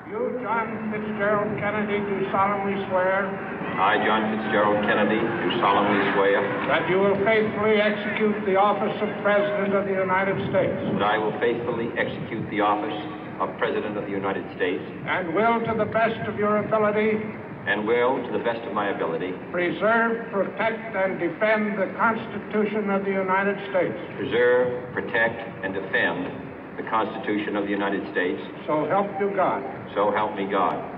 You, John Fitzgerald Kennedy, do solemnly swear I, John Fitzgerald Kennedy, do solemnly swear that you will faithfully execute the office of President of the United States that I will faithfully execute the office of President of the United States and will, to the best of your ability, and will, to the best of my ability, preserve, protect, and defend the Constitution of the United States. preserve, protect, and defend the Constitution of the United States. So help you God. So help me God.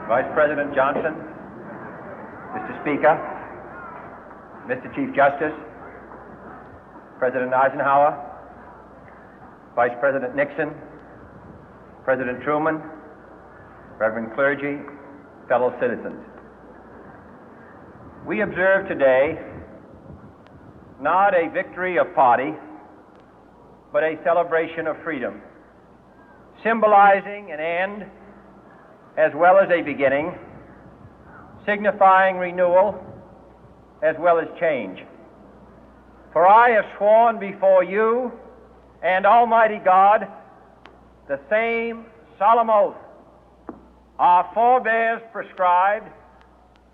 Vice President Johnson, Mr. Speaker, Mr. Chief Justice, President Eisenhower, Vice President Nixon, President Truman, Reverend clergy, fellow citizens. We observe today not a victory of party, but a celebration of freedom, symbolizing an end as well as a beginning, signifying renewal as well as change. For I have sworn before you and Almighty God the same solemn oath our forebears prescribed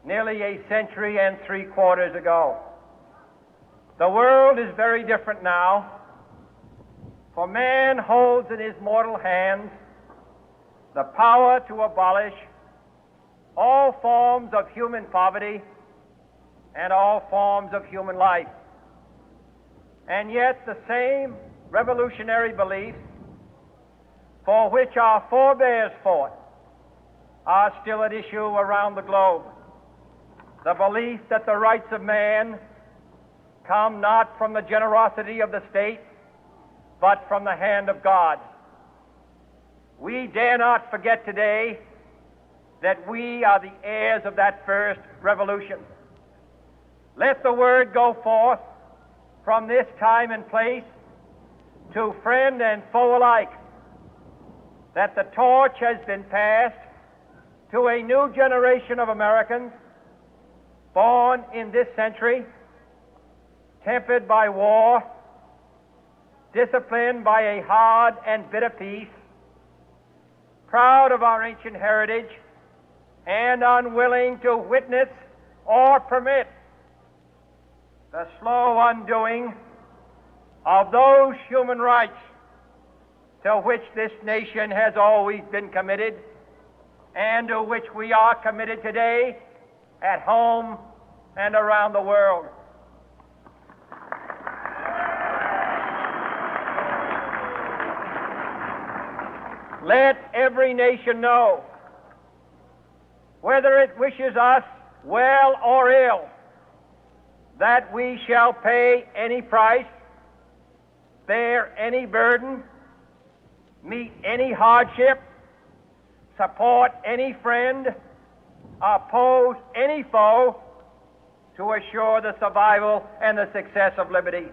nearly a century and 3/4 ago. The world is very different now, for man holds in his mortal hands the power to abolish all forms of human poverty and all forms of human life. And yet the same revolutionary beliefs for which our forebears fought are still at issue around the globe. The belief that the rights of man come not from the generosity of the state, but from the hand of God. We dare not forget today that we are the heirs of that first revolution. Let the word go forth from this time and place to friend and foe alike that the torch has been passed to a new generation of Americans born in this century, tempered by war, disciplined by a hard and bitter peace, proud of our ancient heritage, and unwilling to witness or permit the slow undoing of those human rights to which this nation has always been committed and to which we are committed today at home and around the world. Let every nation know, whether it wishes us well or ill, that we shall pay any price, bear any burden, meet any hardship, support any friend, oppose any foe to assure the survival and the success of liberty.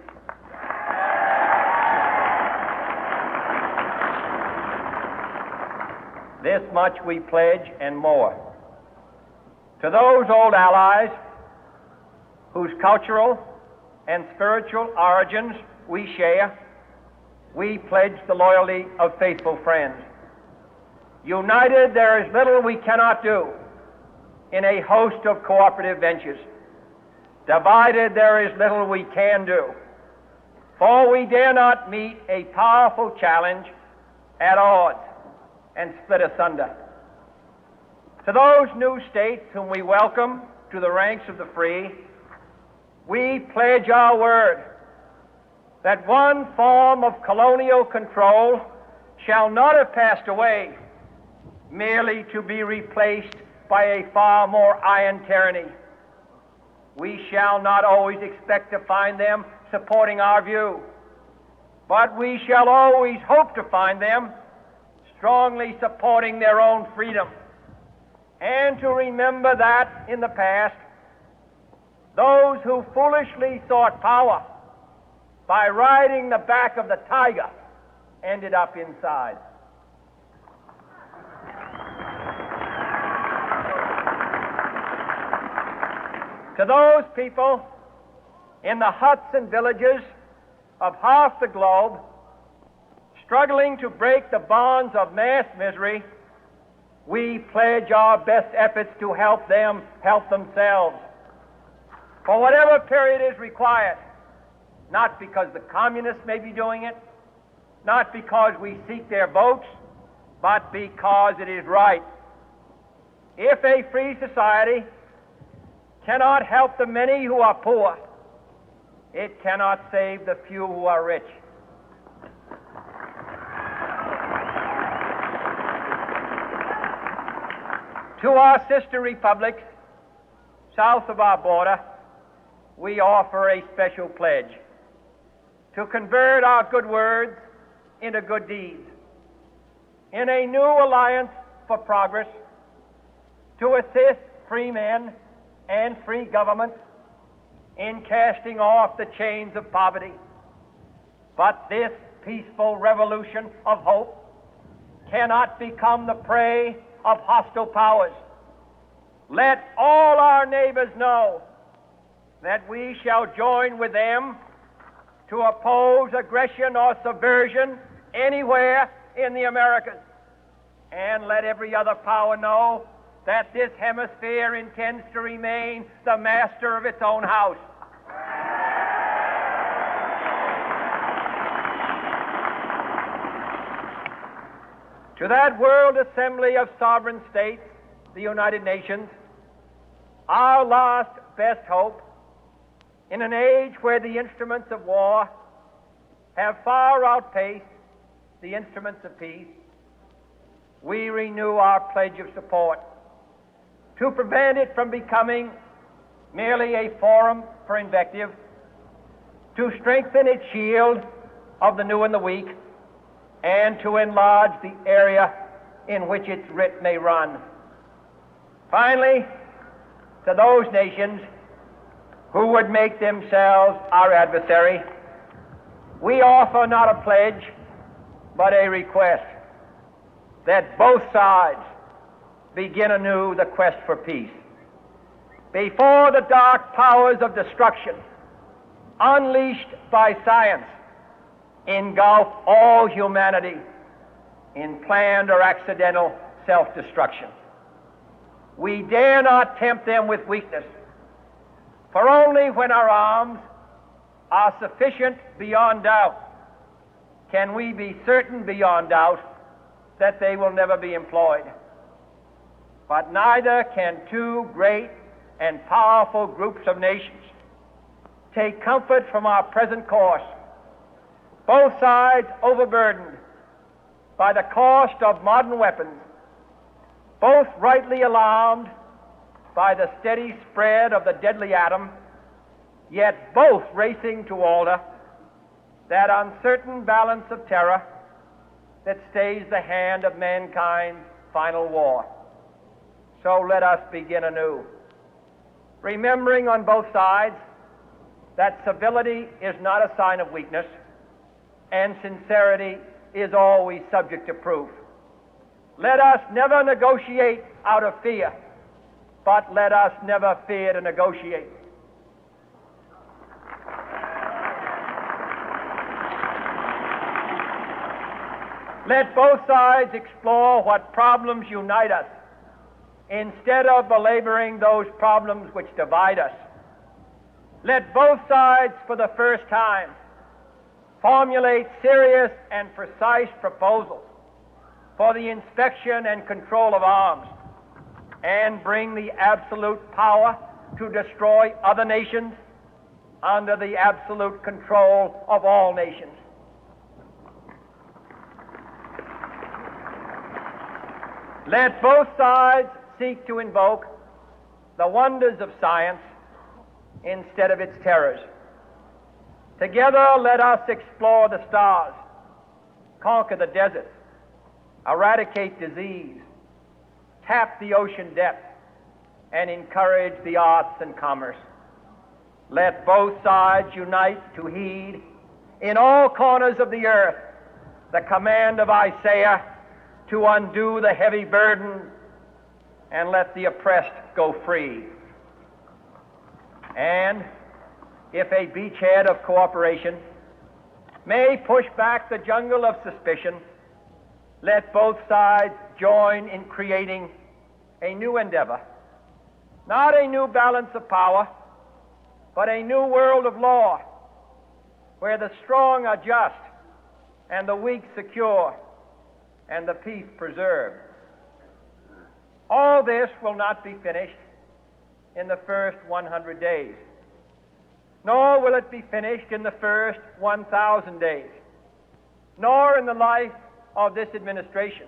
This much we pledge and more. To those old allies whose cultural and spiritual origins we share, we pledge the loyalty of faithful friends. United, there is little we cannot do in a host of cooperative ventures. Divided, there is little we can do, for we dare not meet a powerful challenge at odds and split asunder. To those new states whom we welcome to the ranks of the free, we pledge our word that one form of colonial control shall not have passed away, merely to be replaced by a far more iron tyranny. We shall not always expect to find them supporting our view, but we shall always hope to find them strongly supporting their own freedom, and to remember that in the past, those who foolishly sought power by riding the back of the tiger ended up inside. To those people in the huts and villages of half the globe struggling to break the bonds of mass misery, we pledge our best efforts to help them help themselves for whatever period is required, not because the communists may be doing it, not because we seek their votes, but because it is right. If a free society cannot help the many who are poor, it cannot save the few who are rich. To our sister republics south of our border, we offer a special pledge to convert our good words into good deeds, in a new alliance for progress, to assist free men and free governments in casting off the chains of poverty. But this peaceful revolution of hope cannot become the prey of hostile powers. Let all our neighbors know that we shall join with them to oppose aggression or subversion anywhere in the Americas. And let every other power know that this hemisphere intends to remain the master of its own house. To that World Assembly of Sovereign States, the United Nations, our last best hope, in an age where the instruments of war have far outpaced the instruments of peace, we renew our pledge of support to prevent it from becoming merely a forum for invective, to strengthen its shield of the new and the weak, and to enlarge the area in which its writ may run. Finally, to those nations who would make themselves our adversary, we offer not a pledge, but a request that both sides begin anew the quest for peace. Before the dark powers of destruction, unleashed by science, engulf all humanity in planned or accidental self-destruction, we dare not tempt them with weakness, for only when our arms are sufficient beyond doubt can we be certain beyond doubt that they will never be employed. But neither can two great and powerful groups of nations take comfort from our present course, both sides overburdened by the cost of modern weapons, both rightly alarmed by the steady spread of the deadly atom, yet both racing to alter that uncertain balance of terror that stays the hand of mankind's final war. So let us begin anew, remembering on both sides that civility is not a sign of weakness, and sincerity is always subject to proof. Let us never negotiate out of fear, but let us never fear to negotiate. Let both sides explore what problems unite us, instead of belaboring those problems which divide us. Let both sides, for the first time, formulate serious and precise proposals for the inspection and control of arms, and bring the absolute power to destroy other nations under the absolute control of all nations. Let both sides seek to invoke the wonders of science instead of its terrors. Together, let us explore the stars, conquer the deserts, eradicate disease, tap the ocean depth, and encourage the arts and commerce. Let both sides unite to heed in all corners of the earth the command of Isaiah to undo the heavy burden and let the oppressed go free. And if a beachhead of cooperation may push back the jungle of suspicion, let both sides join in creating a new endeavor, not a new balance of power, but a new world of law, where the strong are just and the weak secure and the peace preserved. All this will not be finished in the first 100 days, nor will it be finished in the first 1,000 days, nor in the life of this administration,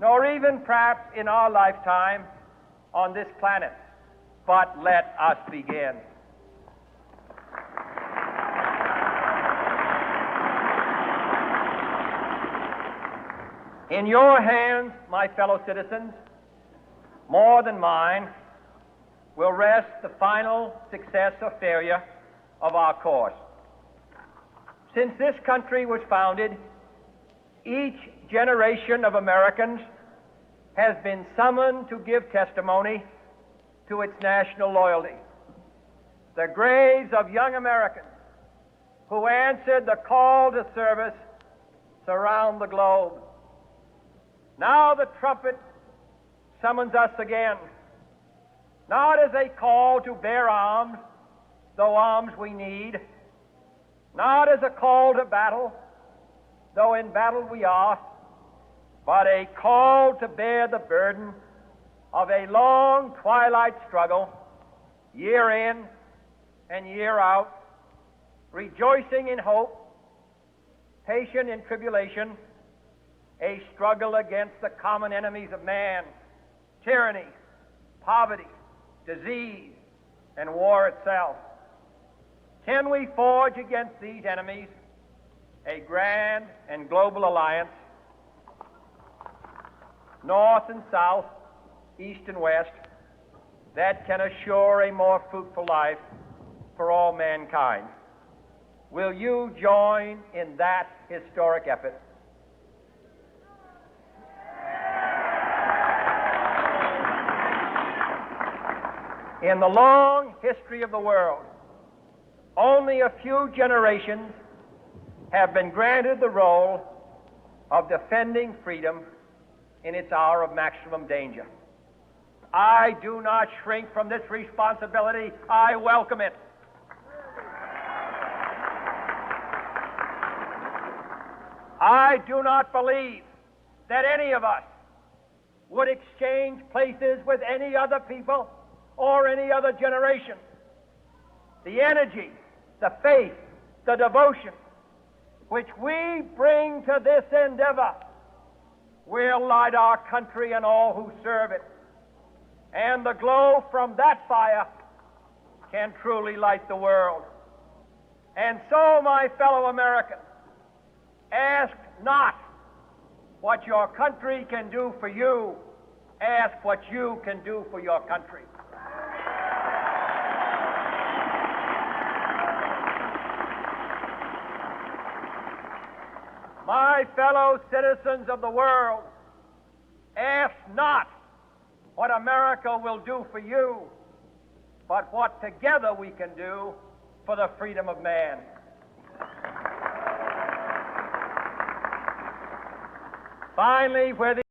nor even perhaps in our lifetime on this planet. But let us begin. In your hands, my fellow citizens, more than mine, will rest the final success or failure of our course. Since this country was founded, each generation of Americans has been summoned to give testimony to its national loyalty. The graves of young Americans who answered the call to service surround the globe. Now the trumpet summons us again, not as a call to bear arms, though arms we need, not as a call to battle, though in battle we are, but a call to bear the burden of a long twilight struggle, year in and year out, rejoicing in hope, patient in tribulation, a struggle against the common enemies of man, tyranny, poverty, disease, and war itself. Can we forge against these enemies a grand and global alliance, north and south, east and west, that can assure a more fruitful life for all mankind? Will you join in that historic effort? In the long history of the world, only a few generations have been granted the role of defending freedom in its hour of maximum danger. I do not shrink from this responsibility. I welcome it. I do not believe that any of us would exchange places with any other people or any other generation. The energy, the faith, the devotion which we bring to this endeavor will light our country and all who serve it. And the glow from that fire can truly light the world. And so, my fellow Americans, ask not what your country can do for you, ask what you can do for your country. My fellow citizens of the world, ask not what America will do for you, but what together we can do for the freedom of man. Finally, where the